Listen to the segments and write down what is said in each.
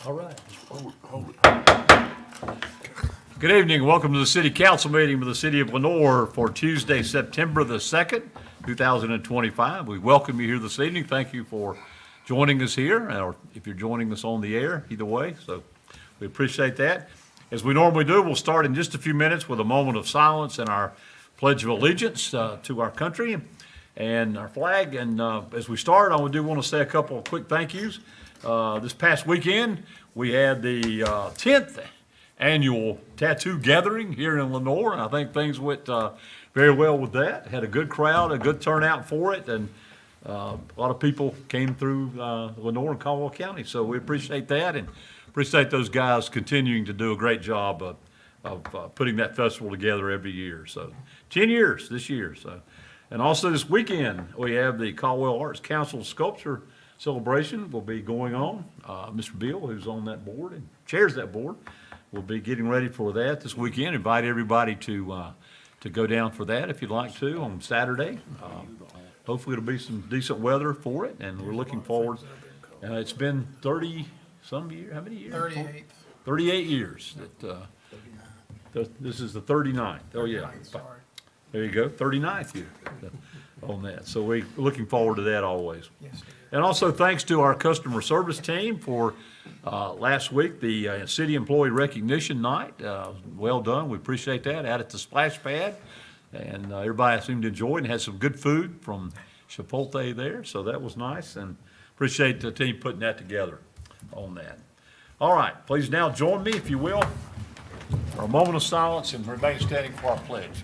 All right. Hold it. Good evening. Welcome to the City Council meeting of the City of Lenore for Tuesday, September the 2nd, 2025. We welcome you here this evening. Thank you for joining us here, or if you're joining us on the air, either way. So we appreciate that. As we normally do, we'll start in just a few minutes with a moment of silence and our Pledge of Allegiance to our country and our flag. And as we start, I do want to say a couple of quick thank yous. This past weekend, we had the 10th annual tattoo gathering here in Lenore, and I think things went very well with that. Had a good crowd, a good turnout for it, and a lot of people came through Lenore and Caldwell County, so we appreciate that and appreciate those guys continuing to do a great job of putting that festival together every year. So 10 years this year. So, and also this weekend, we have the Caldwell Arts Council Sculpture Celebration will be going on. Mr. Beal, who's on that board and chairs that board, will be getting ready for that this weekend. Invite everybody to go down for that if you'd like to on Saturday. Hopefully it'll be some decent weather for it, and we're looking forward. It's been 30-some years. How many years? 38. 38 years this is the 39th. Oh, yeah. Sorry. There you go, 39th year on that. So we're looking forward to that always. Yes, sir. And also thanks to our customer service team for last week, the City Employee Recognition Night. Well done, we appreciate that, out at the splash pad. And everybody seemed to enjoy it and had some good food from Chipotle there, so that was nice. And appreciate the team putting that together on that. All right, please now join me, if you will, for a moment of silence and remain standing for our pledge.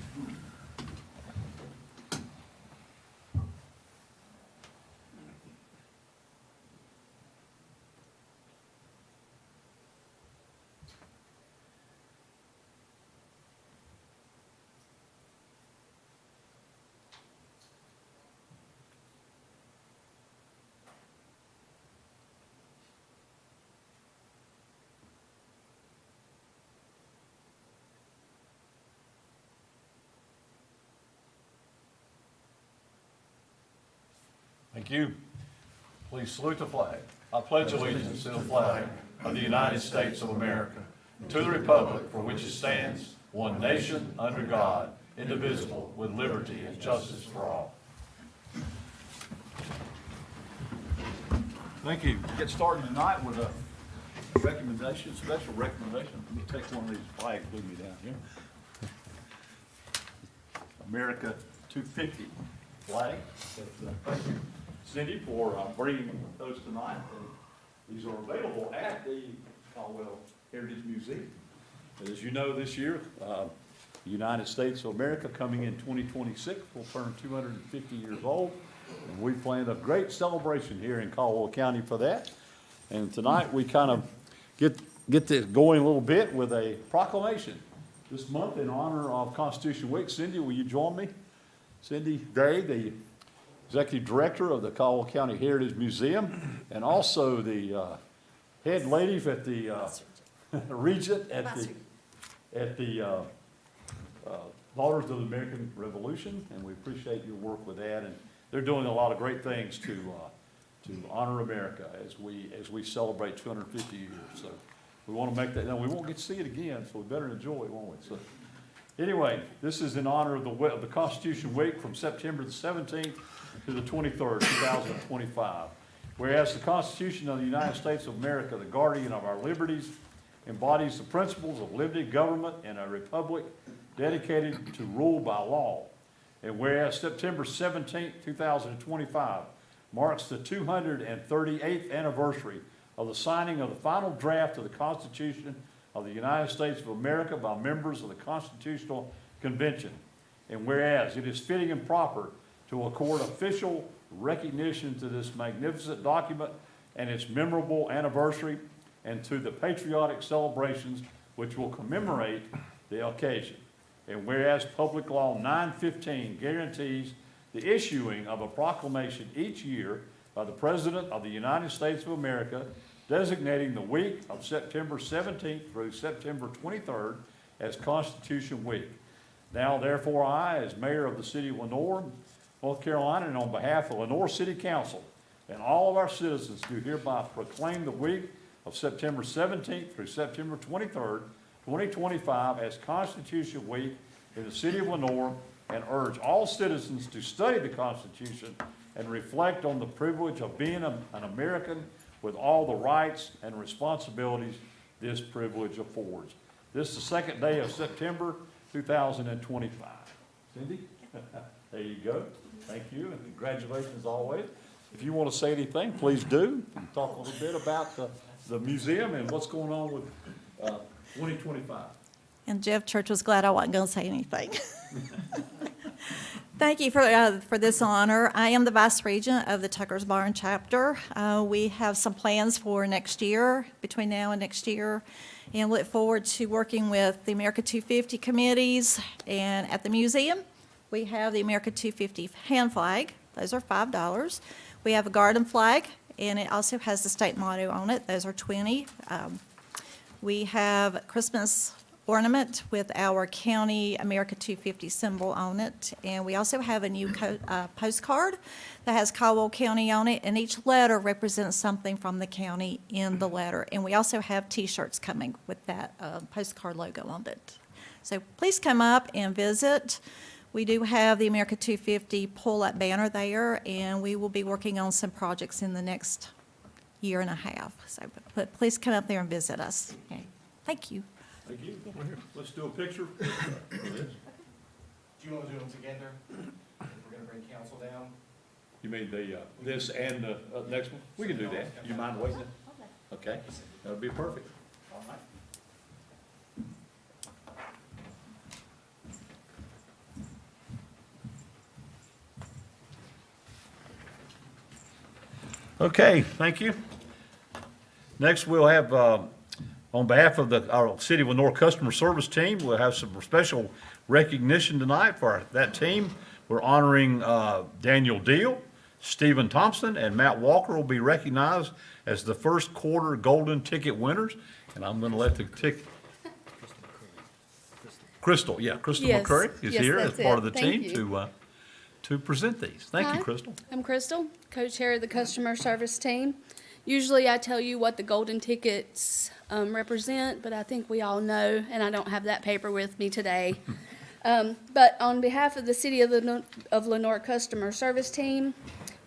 Thank you. Please salute the flag. I pledge allegiance to the flag of the United States of America, and to the republic for which it stands, one nation, under God, indivisible, with liberty and justice for all. Thank you. Get started tonight with a recommendation, special recommendation. Let me take one of these flags with me down here. America 250 flag. Thank you, Cindy, for bringing those tonight. And these are available at the Caldwell Heritage Museum. As you know, this year, the United States of America, coming in 2026, will turn 250 years old. And we planned a great celebration here in Caldwell County for that. And tonight we kind of get this going a little bit with a proclamation this month in honor of Constitution Week. Cindy, will you join me? Cindy Day, the Executive Director of the Caldwell County Heritage Museum, and also the head lady at the regent at the Daughters of the American Revolution, and we appreciate your work with that. And they're doing a lot of great things to honor America as we celebrate 250 years. So we want to make that. Now we won't get to see it again, so we better enjoy it, won't we? So anyway, this is in honor of the Constitution Week from September the 17th to the 23rd, 2025. Whereas the Constitution of the United States of America, the guardian of our liberties, embodies the principles of limited government and a republic dedicated to rule by law. And whereas September 17th, 2025 marks the 238th anniversary of the signing of the final draft of the Constitution of the United States of America by members of the Constitutional Convention. And whereas it is fitting and proper to accord official recognition to this magnificent document and its memorable anniversary, and to the patriotic celebrations which will commemorate the occasion. And whereas Public Law 915 guarantees the issuing of a proclamation each year by the President of the United States of America, designating the week of September 17th through September 23rd as Constitution Week. Now, therefore, I, as Mayor of the City of Lenore, North Carolina, and on behalf of Lenore City Council and all of our citizens, do hereby proclaim the week of September 17th through September 23rd, 2025 as Constitution Week in the city of Lenore, and urge all citizens to study the Constitution and reflect on the privilege of being an American with all the rights and responsibilities this privilege affords. This is the second day of September 2025. Cindy, there you go. Thank you, and congratulations as always. If you want to say anything, please do. Talk a little bit about the museum and what's going on with 2025. And Jeff Church was glad I wasn't going to say anything. Thank you for this honor. I am the Vice Regent of the Tucker's Barn chapter. We have some plans for next year, between now and next year, and look forward to working with the America 250 committees. And at the museum, we have the America 250 hand flag. Those are $5. We have a garden flag, and it also has the state motto on it. Those are $20. We have Christmas ornament with our county America 250 symbol on it. And we also have a new postcard that has Caldwell County on it, and each letter represents something from the county in the letter. And we also have T-shirts coming with that postcard logo on it. So please come up and visit. We do have the America 250 pull-up banner there, and we will be working on some projects in the next year and a half. So, but please come up there and visit us. Okay. Thank you. Thank you. Let's do a picture. Do you want to do them together? If we're going to bring council down? You mean this and the next one? We can do that. You mind waiting? Okay, that'll be perfect. All right. Okay, thank you. Next, we'll have, on behalf of our City of Lenore Customer Service Team, we'll have some special recognition tonight for that team. We're honoring Daniel Deal, Stephen Thompson, and Matt Walker will be recognized as the first quarter golden ticket winners. And I'm going to let the Crystal Yes. McCurry is Yes, here as that's part it. of the Thank team you. to present these. Thank you, Hi. Crystal. I'm Crystal, co-chair of the customer service team. Usually I tell you what the golden tickets represent, but I think we all know, and I don't have that paper with me today. But on behalf of the City of Lenore Customer Service Team,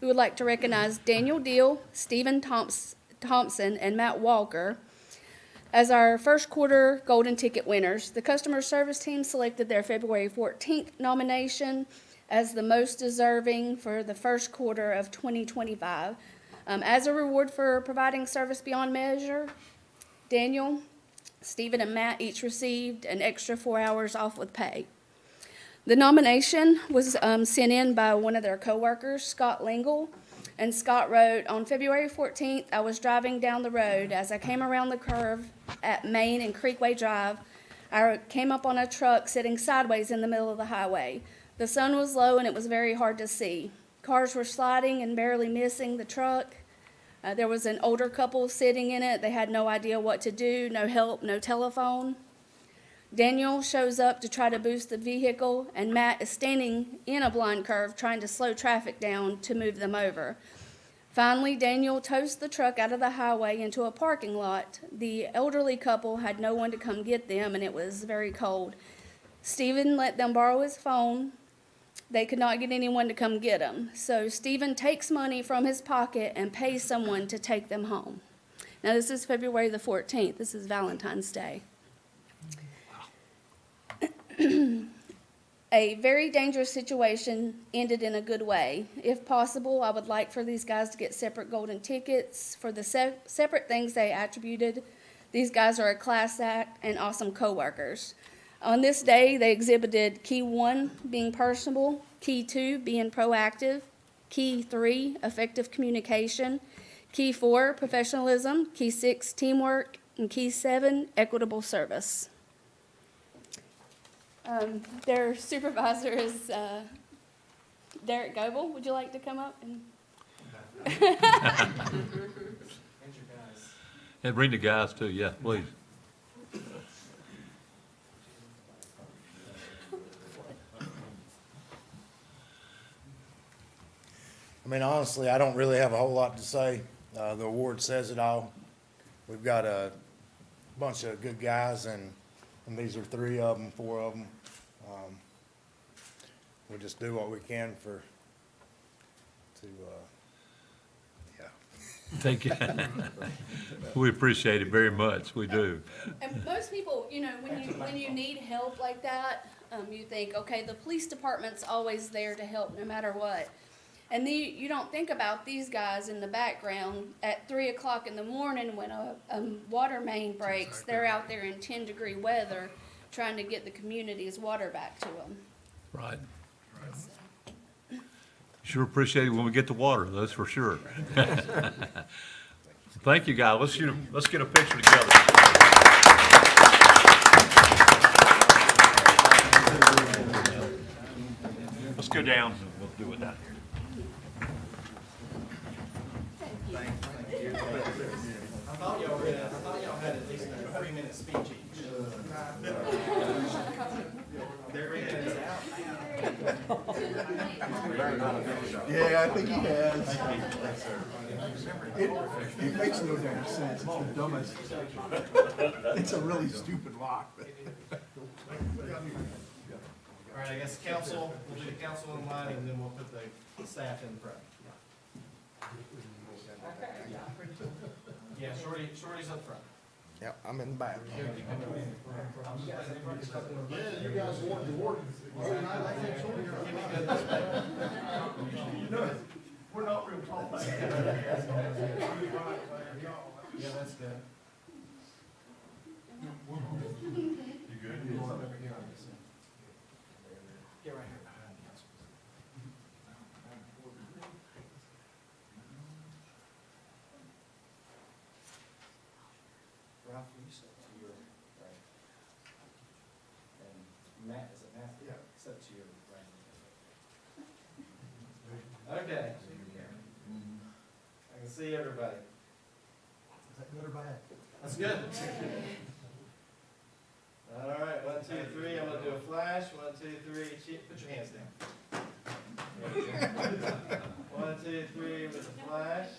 we would like to recognize Daniel Deal, Stephen Thompson, and Matt Walker as our first quarter golden ticket winners. The customer service team selected their February 14th nomination as the most deserving for the first quarter of 2025. As a reward for providing service beyond measure, Daniel, Stephen, and Matt each received an extra 4 hours off with pay. The nomination was sent in by one of their coworkers, Scott Lingle, and Scott wrote, "On February 14th, I was driving down the road. As I came around the curve at Main and Creekway Drive, I came up on a truck sitting sideways in the middle of the highway. The sun was low and it was very hard to see. Cars were sliding and barely missing the truck. There was an older couple sitting in it. They had no idea what to do, no help, no telephone. Daniel shows up to try to boost the vehicle, and Matt is standing in a blind curve trying to slow traffic down to move them over. Finally, Daniel tows the truck out of the highway into a parking lot. The elderly couple had no one to come get them, and it was very cold. Stephen let them borrow his phone. They could not get anyone to come get him. So Stephen takes money from his pocket and pays someone to take them home. Now, this is February the 14th. This is Valentine's Day. A very dangerous situation ended in a good way. If possible, I would like for these guys to get separate golden tickets for the separate things they attributed. These guys are a class act and awesome coworkers. On this day, they exhibited key 1, being personable, key 2, being proactive, key 3, effective communication, key 4, professionalism, key 6, teamwork, and key 7, equitable service. Their supervisor is Derek Goebel. Would you like to come up? And your guys. And bring the guys too, yeah, please. I mean, honestly, I don't really have a whole lot to say. The award says it all. we've got a bunch of good guys, and these are 3 of them, 4 of them. We just do what we can yeah. Thank you. We appreciate it very much, we do. And most people, you know, when you need help like that, you think, okay, the police department's always there to help no matter what. And you don't think about these guys in the background at 3 o'clock in the morning when a water main breaks. They're out there in 10-degree weather trying to get the community's water back to them. Right. Sure appreciate it when we get the water, that's for sure. Thank you, guys. Let's get a picture together. Let's go down and we'll do it down here. I thought y'all had at least a 3-minute speech each. They're reading it out. Yeah, I think he has. It makes no damn sense. It's the dumbest. It's a really stupid lock. All right, I guess council, we'll do the council in line, and then we'll put the staff in front. Yeah, Shorty's up front. Yep, I'm in the back. We're not real tall. Yeah, that's good. You good? You want over here on this end. Get right here behind council. Ralph, will you step to your right? And Matt, is it Matt? Yeah. Step to your right. Okay. I can see everybody. Is that good or bad? That's good. All right, 1, 2, 3. I'm gonna do a flash. 1, 2, 3. Put your hands down. 1, 2, 3 with a flash.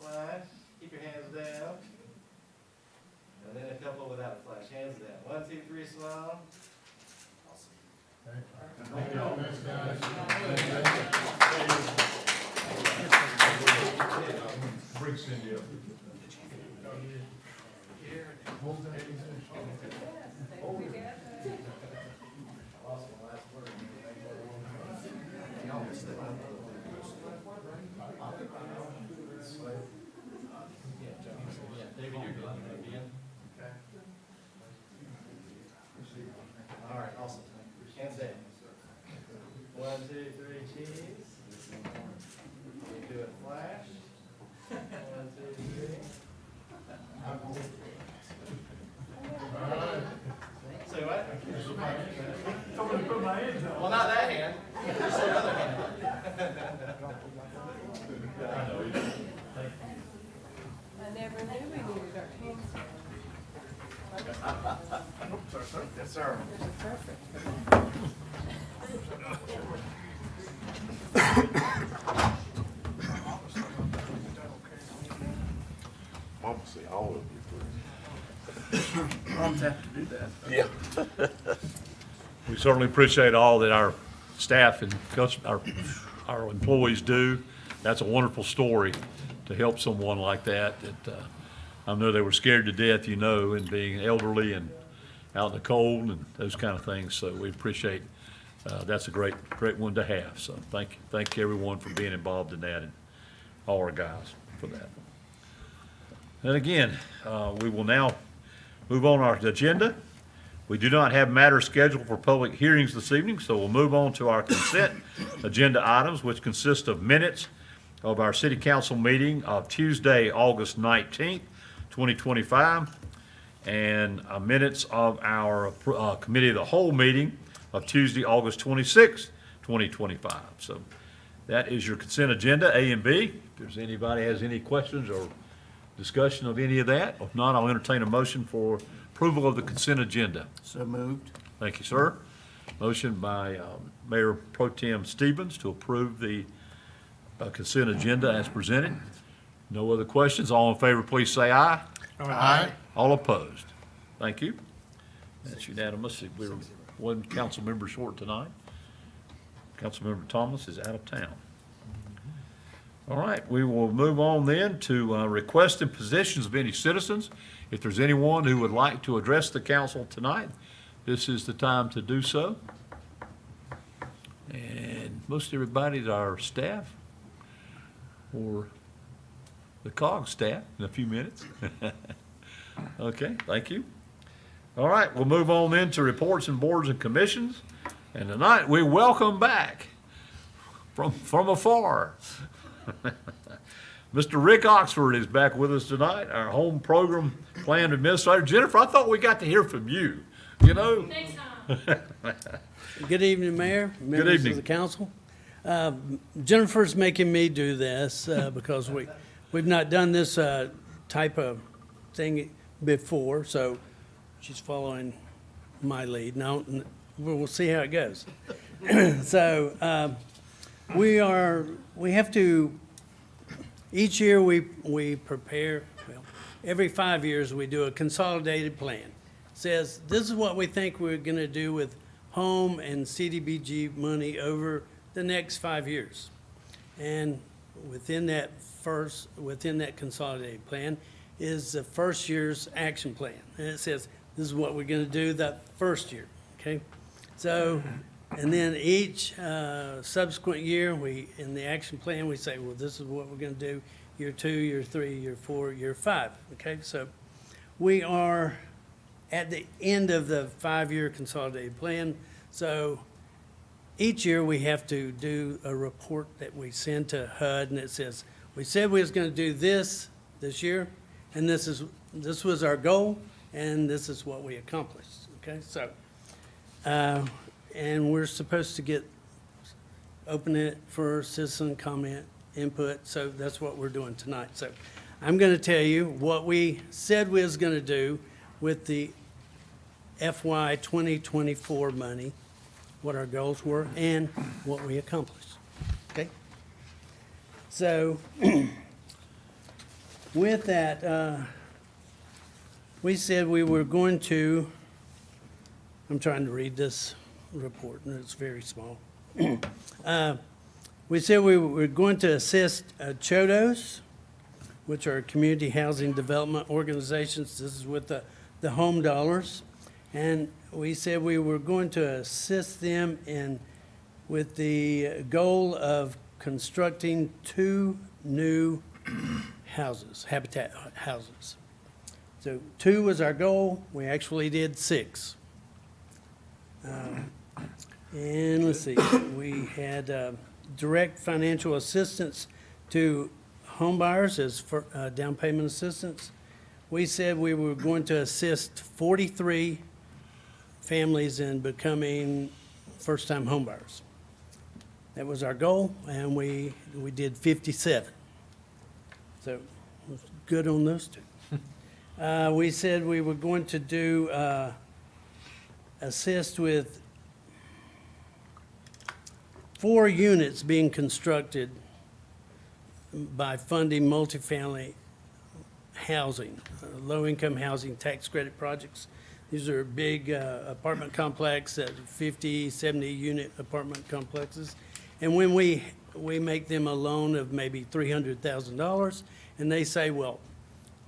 Flash. Keep your hands down. And then a couple without a flash. Hands down. 1, 2, 3. Smile. Bring Cindy up. David, you're good. All right, awesome. Hands down. 1, 2, 3, cheese. We do a flash. 1, 2, 3. Say what? Somebody put my hands up. Well, not that hand. Just the other hand. I never knew we needed our hands. Yes, sir. Perfect. Mama say all of you. Moms have to do that. Yeah. We certainly appreciate all that our staff and our employees do. That's a wonderful story to help someone like that, I know they were scared to death, and being elderly and out in the cold and those kind of things. So we appreciate, that's a great one to have. So thank you everyone for being involved in that, and all our guys for that. And again, we will now move on our agenda. We do not have matters scheduled for public hearings this evening, so we'll move on to our consent agenda items, which consist of minutes of our city council meeting of Tuesday, August 19th, 2025, and minutes of our committee of the whole meeting of Tuesday, August 26th, 2025. So that is your consent agenda, A and B. If there's anybody has any questions or discussion of any of that, if not, I'll entertain a motion for approval of the consent agenda. So moved. Thank you, sir. Motion by Mayor Pro Tem Stevens to approve the consent agenda as presented. No other questions? All in favor, please say aye. Aye. All opposed? Thank you. That's unanimous. We're one council member short tonight. Councilmember Thomas is out of town. All right, we will move on then to requesting positions of any citizens. If there's anyone who would like to address the council tonight, this is the time to do so. And most everybody's our staff or the COG staff in a few minutes. Okay, thank you. All right, we'll move on then to reports and boards and commissions. And tonight, we welcome back from afar. Mr. Rick Oxford is back with us tonight, our home program plan administrator. Jennifer, I thought we got to hear from you, you know? Good evening, Mayor, members evening. of the council. Jennifer's making me do this because we've not done this type of thing before, so she's following my lead. Now, we'll see how it goes. So we have to, each year we prepare, well, every 5 years we do a consolidated plan. Says, this is what we think we're going to do with home and CDBG money over the next 5 years. And within that consolidated plan is the first year's action plan. And it says, this is what we're going to do that first year, okay? So, and then each subsequent year, in the action plan, we say, well, this is what we're going to do year 2, year 3, year 4, year 5, okay? So we are at the end of the 5-year consolidated plan. So each year we have to do a report that we send to HUD, and it says, we said we was going to do this year, and this was our goal, and this is what we accomplished, okay? So, and we're supposed to open it for citizen comment, input, so that's what we're doing tonight. So I'm going to tell you what we said we was going to do with the FY 2024 money, what our goals were, and what we accomplished, okay? So with that, we said we were going to, I'm trying to read this report, and it's very small. We said we were going to assist CHODOs, which are community housing development organizations. This is with the home dollars. And we said we were going to assist them with the goal of constructing 2 new houses, habitat houses. So 2 was our goal. We actually did 6. And let's see, we had direct financial assistance to home buyers as for down payment assistance. We said we were going to assist 43 families in becoming first-time home buyers. That was our goal, and we did 57. So it was good on those 2. We said we were going to do assist with 4 units being constructed by funding multifamily housing, low-income housing tax credit projects. These are big apartment complex, 50, 70 unit apartment complexes. And when we make them a loan of maybe $300,000, and they say, well,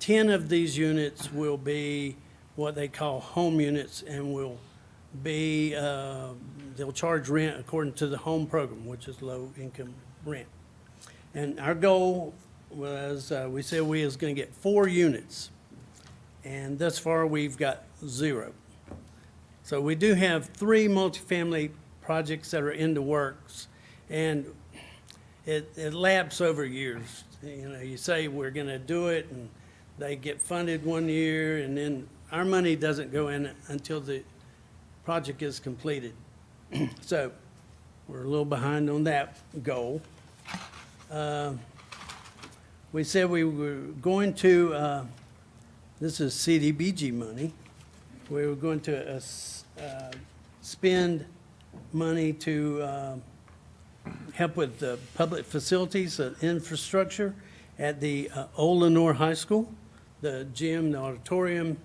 10 of these units will be what they call home units and will be, they'll charge rent according to the home program, which is low income rent. And our goal was, we said we was gonna get 4 units. And thus far, we've got 0. So we do have 3 multifamily projects that are in the works, and it lapses over years. You know, you say we're gonna do it, and they get funded 1 year, and then our money doesn't go in until the project is completed. So we're a little behind on that goal. We said we were going to, this is CDBG money. We were going to spend money to help with the public facilities, infrastructure, at the Old Lenore High School, the gym, the auditorium,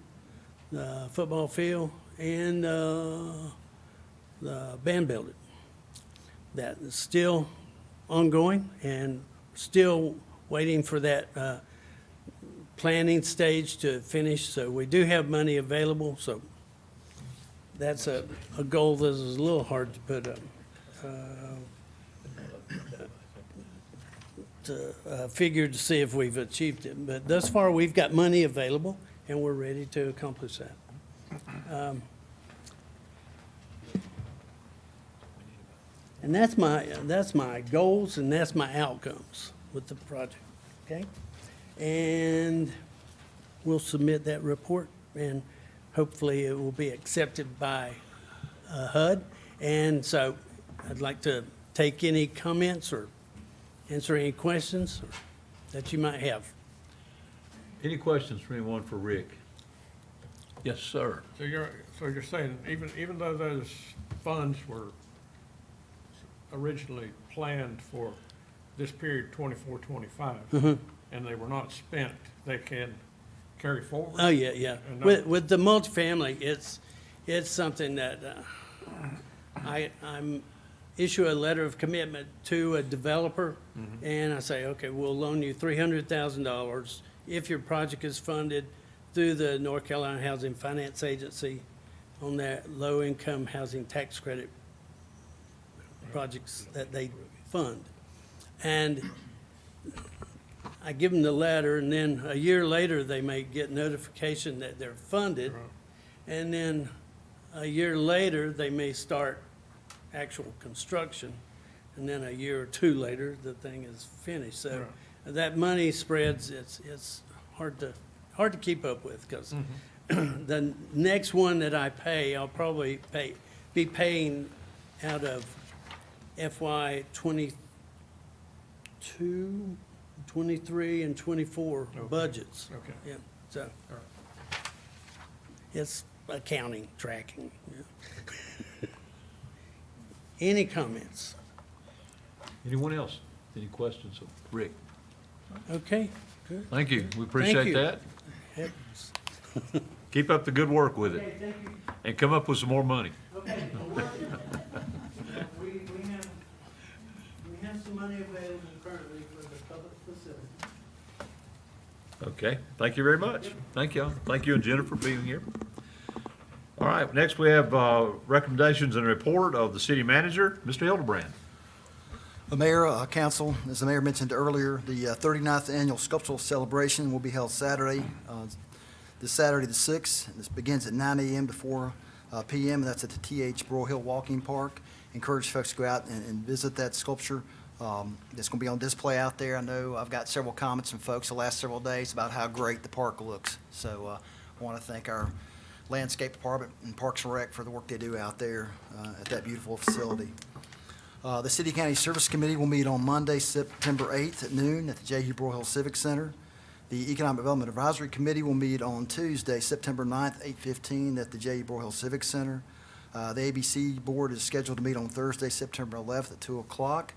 the football field, and the band building. That is still ongoing and still waiting for that planning stage to finish. So we do have money available, so that's a goal that is a little hard to put up. To figure to see if we've achieved it. But thus far, we've got money available, and we're ready to accomplish that. And that's my goals and that's my outcomes with the project, okay? And we'll submit that report, and hopefully it will be accepted by HUD. And so I'd like to take any comments or answer any questions that you might have. Any questions from anyone for Rick? Yes, sir. So you're saying even though those funds were originally planned for this period 24, 25, and they were not spent, they can carry forward? Oh, yeah. And not- With the multifamily, it's something that I'm issue a letter of commitment to a developer, and I say, okay, we'll loan you $300,000 if your project is funded through the North Carolina Housing Finance Agency on that low-income housing tax credit projects that they fund. And I give them the letter, and then a year later, they may get notification that they're funded. And then a year later, they may start actual construction. And then a year or two later, the thing is finished. So that money spreads, it's hard to keep up with, because the next one that I pay, I'll probably be paying out of FY 22, 23, and 24 budgets. Okay. Yeah, so it's accounting, tracking. Yeah. Any comments? Anyone else? Any questions of Rick? Okay, good. Thank you. We appreciate you. that. Heavens. Keep up the good work with it, Thank you. and come up with some more money. Okay, we have some money available currently for the public facility. Okay, thank you very much. Thank you. Thank you and Jennifer for being here. All right, next we have recommendations and report of the city manager, Mr. Hildebrand. The mayor, council, as the mayor mentioned earlier, the 39th annual sculptural celebration will be held Saturday, this Saturday the 6th. This begins at 9 a.m. to 4 p.m., and that's at the T.H. Broyle Hill Walking Park. Encourage folks to go out and visit that sculpture. It's going to be on display out there. I know I've got several comments from folks the last several days about how great the park looks. So I want to thank our landscape department and Parks and Rec for the work they do out there at that beautiful facility. The City County Service Committee will meet on Monday, September 8th at noon at the J. Hugh Broyle Hill Civic Center. The Economic Development Advisory Committee will meet on Tuesday, September 9th, 8:15 at the J. Hugh Broyle Hill Civic Center. The ABC Board is scheduled to meet on Thursday, September 11th at 2 o'clock.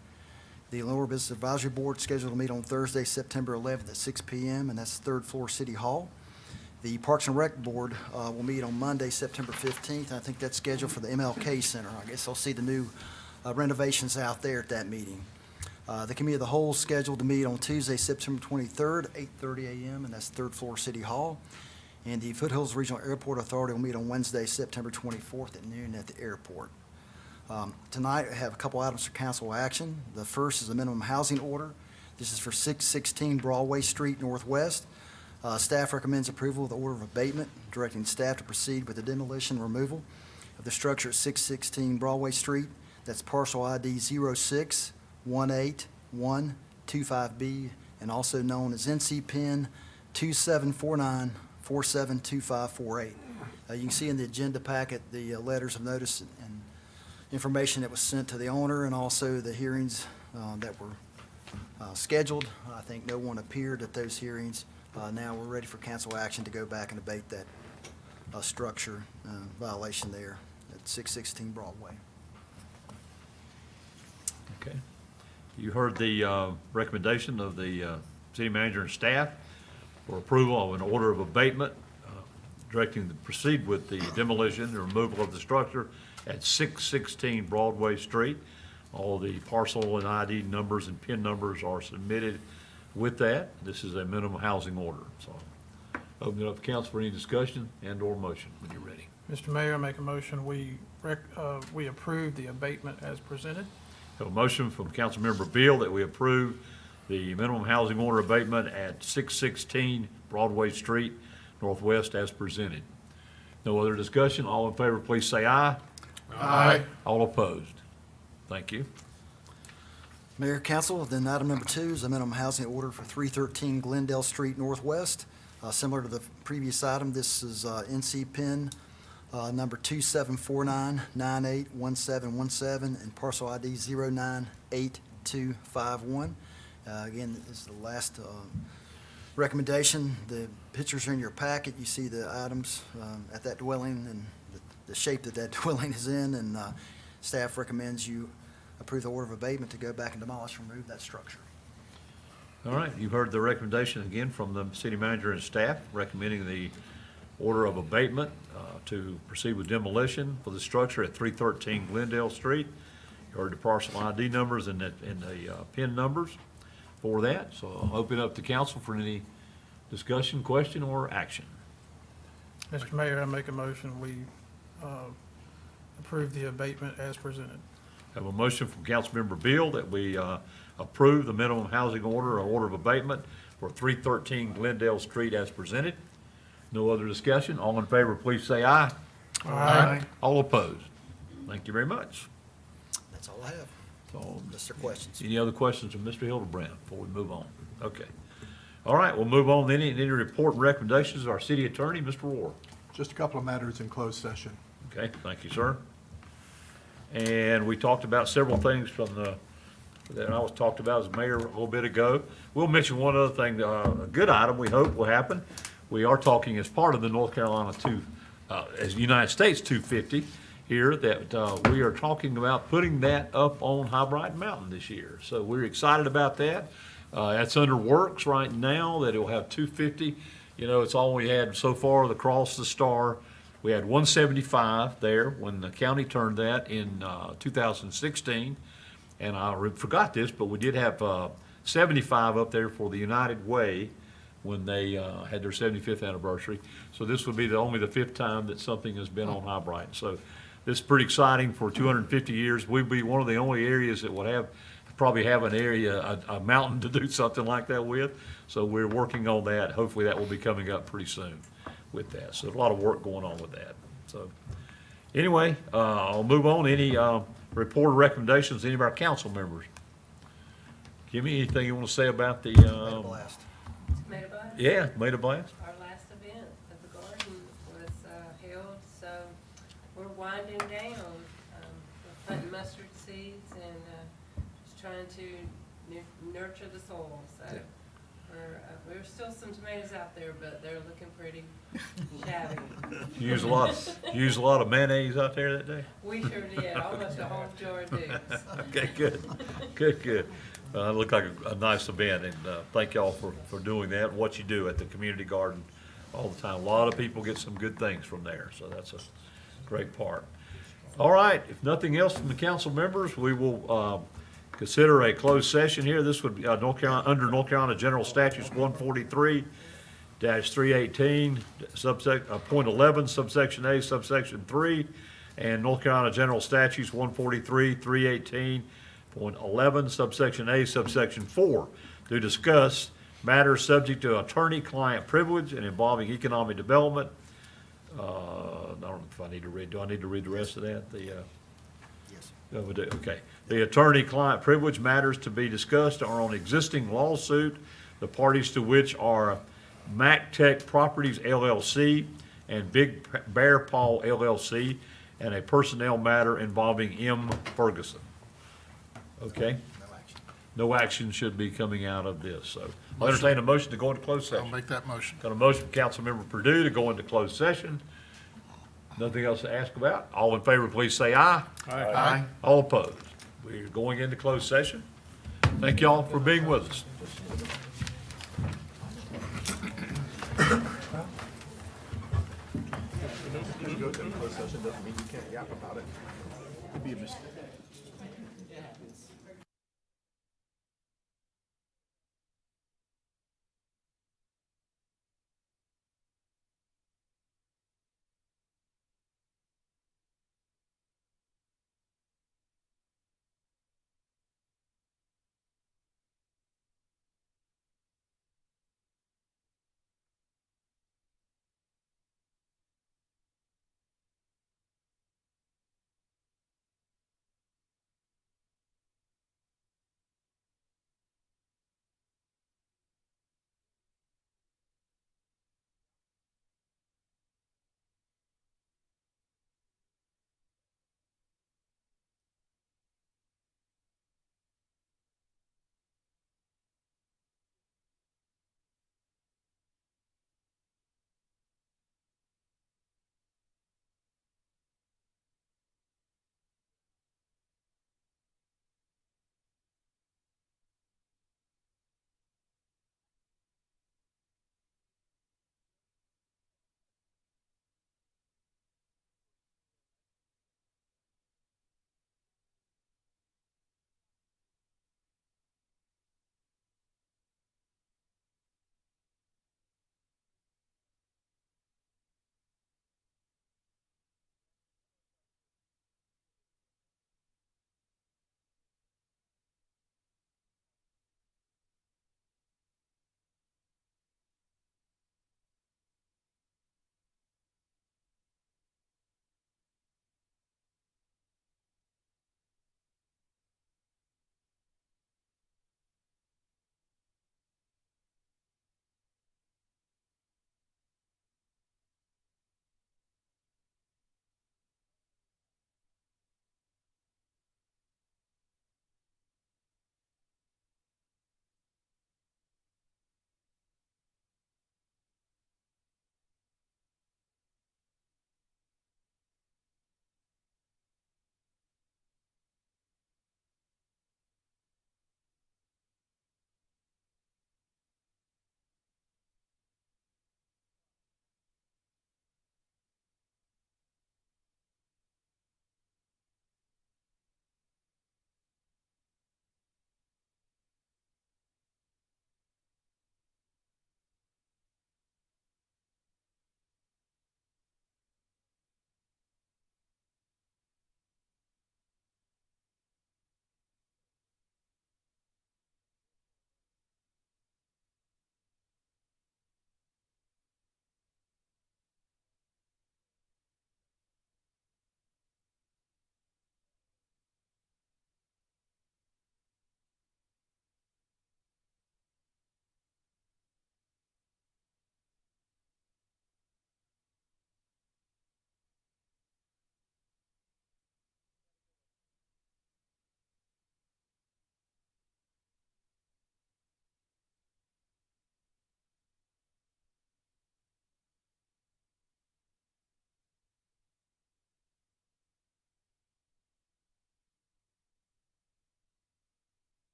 The Lower Business Advisory Board is scheduled to meet on Thursday, September 11th at 6 p.m., and that's third floor City Hall. The Parks and Rec Board will meet on Monday, September 15th. I think that's scheduled for the MLK Center. I guess I'll see the new renovations out there at that meeting. The Committee of the Whole is scheduled to meet on Tuesday, September 23rd, 8:30 a.m., and that's third floor City Hall. And the Foothills Regional Airport Authority will meet on Wednesday, September 24th at noon at the airport. Tonight, I have a couple items for council action. The first is a minimum housing order. This is for 616 Broadway Street Northwest. Staff recommends approval of the order of abatement, directing staff to proceed with the demolition and removal of the structure at 616 Broadway Street. That's parcel ID 0618125B, and also known as NC Pen 2749472548. You can see in the agenda packet the letters of notice and information that was sent to the owner, and also the hearings that were scheduled. I think no one appeared at those hearings. Now we're ready for council action to go back and abate that structure violation there at 616 Broadway. Okay. You heard the recommendation of the city manager and staff for approval of an order of abatement directing to proceed with the demolition and removal of the structure at 616 Broadway Street. All the parcel and ID numbers and PIN numbers are submitted with that. This is a minimum housing order. So open it up to council for any discussion and/or motion when you're ready. Mr. Mayor, I make a motion, we approve the abatement as presented. Have a motion from Councilmember Beal that we approve the minimum housing order abatement at 616 Broadway Street Northwest as presented. No other discussion. All in favor, please say aye. Aye. All opposed. Thank you. Mayor, council, then item number 2 is a minimum housing order for 313 Glendale Street Northwest. Similar to the previous item, this is NC PIN number 2749981717 and parcel ID 098251. Again, this is the last recommendation. The pictures are in your packet. You see the items at that dwelling and the shape that that dwelling is in, and staff recommends you approve the order of abatement to go back and demolish and remove that structure. All right, you've heard the recommendation again from the city manager and staff recommending the order of abatement to proceed with demolition for the structure at 313 Glendale Street. You heard the parcel ID numbers and the PIN numbers for that. So I'll open up to council for any discussion, question, or action. Mr. Mayor, I make a motion, we approve the abatement as presented. Have a motion from Councilmember Beal that we approve the minimum housing order or order of abatement for 313 Glendale Street as presented. No other discussion. All in favor, please say aye. Aye. All opposed. Thank you very much. That's all I have. So, Just their questions. any other questions of Mr. Hildebrand before we move on? Okay. All right, we'll move on. Any report and recommendations of our city attorney, Mr. Rohr? Just a couple of matters in closed session. Okay, thank you, sir. And we talked about several things from that I was talked about as mayor a little bit ago. We'll mention one other thing, a good item we hope will happen. We are talking as part of the North Carolina as United States 250 here, that we are talking about putting that up on High Brighton Mountain this year. So we're excited about that. That's under works right now, that it will have 250. You know, it's all we had so far, the Cross the Star. We had 175 there when the county turned that in 2016. And I forgot this, but we did have 75 up there for the United Way when they had their 75th anniversary. So this would be only the 5th time that something has been on High Brighton. So this is pretty exciting for 250 years. We'd be one of the only areas that would probably have an area, a mountain to do something like that with. So we're working on that. Hopefully that will be coming up pretty soon with that. So a lot of work going on with that. So anyway, I'll move on. Any report or recommendations, any of our council members? Give me anything you want to say about the, Blast. Made a blast. yeah, Made a Blast? Our last event of the garden was held, so we're winding down. We're planting mustard seeds and just trying to nurture the soil. So there's still some tomatoes out there, but they're looking pretty shabby. You use a lot of mayonnaise out there that day? We sure did, almost a whole jar of Dukes. Okay, good. It looked like a nice event, and thank y'all for doing that, and what you do at the community garden all the time. A lot of people get some good things from there, so that's a great part. All right, if nothing else from the council members, we will consider a closed session here. This would be under North Carolina General Statutes 143-318, point 11, subsection A, subsection 3, and North Carolina General Statutes 143-318, point 11, subsection A, subsection 4, to discuss matters subject to attorney-client privilege and involving economic development. I don't know if I need to read, do I need to read the rest of that? Yes. No, we do. Okay. The attorney-client privilege matters to be discussed are on existing lawsuit, the parties to which are MacTech Properties LLC and Big Bear Paw LLC, and a personnel matter involving M. Ferguson. Okay? No action. No action should be coming out of this, so I'll entertain a motion to go into closed I'll session. make that motion. Got a motion from Councilmember Purdue to go into closed session. Nothing else to ask about? All in favor, please say aye. Aye. All opposed? We're going into closed session. Thank y'all for being with us. Because you go to a closed session doesn't mean you can't yap about it. Could be a mistake.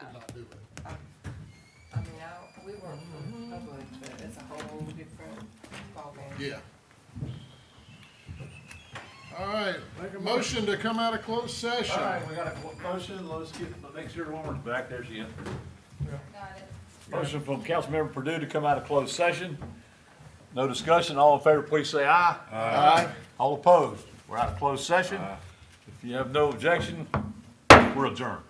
Yeah. could not do it. I mean, we work for public, but it's a whole different ballgame. Yeah. All right, motion to come out of closed session. All right, we got a motion, let's make sure the woman's back there, she entered. Got it. Motion from Councilmember Purdue to come out of closed session. No discussion, all in favor, please say aye. Aye. All opposed, we're out of closed session. If you have no objection, we're adjourned.